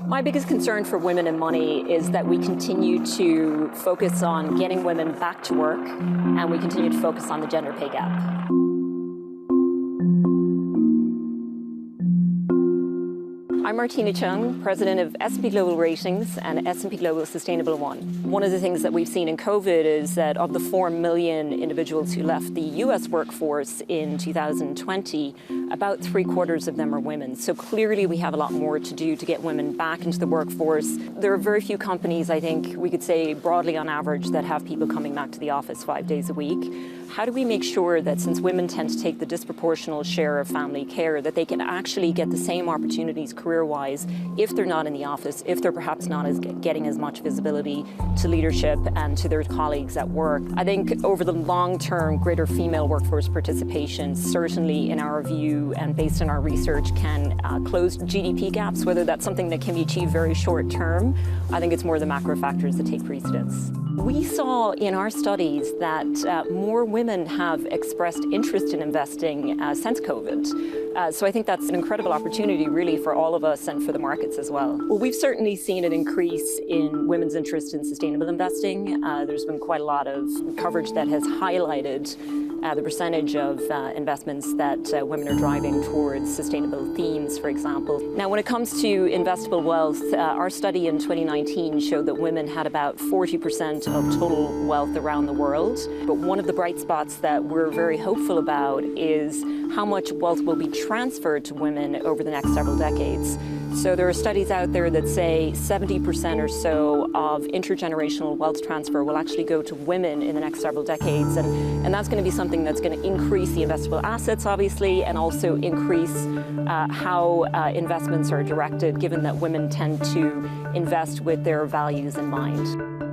My biggest concern for women and money is that we continue to focus on getting women back to work, and we continue to focus on the gender pay gap. I'm Martina Cheung, president of S&P Global Ratings and S&P Global Sustainable 1. One of the things that we've seen in COVID is that of the 4 million individuals who left the US workforce in 2020, about 3/4 of them are women. So clearly we have a lot more to do to get women back into the workforce. There are very few companies, I think we could say broadly on average, that have people coming back to the office 5 days a week. How do we make sure that, since women tend to take the disproportional share of family care, that they can actually get the same opportunities career-wise if they're not in the office, if they're perhaps not getting as much visibility to leadership and to their colleagues at work? I think over the long term, greater female workforce participation, certainly in our view and based on our research, can close GDP gaps. Whether that's something that can be achieved very short term, I think it's more the macro factors that take precedence. We saw in our studies that more women have expressed interest in investing since COVID. So I think that's an incredible opportunity really for all of us and for the markets as well. Well, we've certainly seen an increase in women's interest in sustainable investing. There's been quite a lot of coverage that has highlighted the percentage of investments that women are driving towards sustainable themes, for example. Now, when it comes to investable wealth, our study in 2019 showed that women had about 40% of total wealth around the world. But one of the bright spots that we're very hopeful about is how much wealth will be transferred to women over the next several decades. So there are studies out there that say 70% or so of intergenerational wealth transfer will actually go to women in the next several decades. And that's going to be something that's going to increase the investable assets, obviously, and also increase how investments are directed, given that women tend to invest with their values in mind.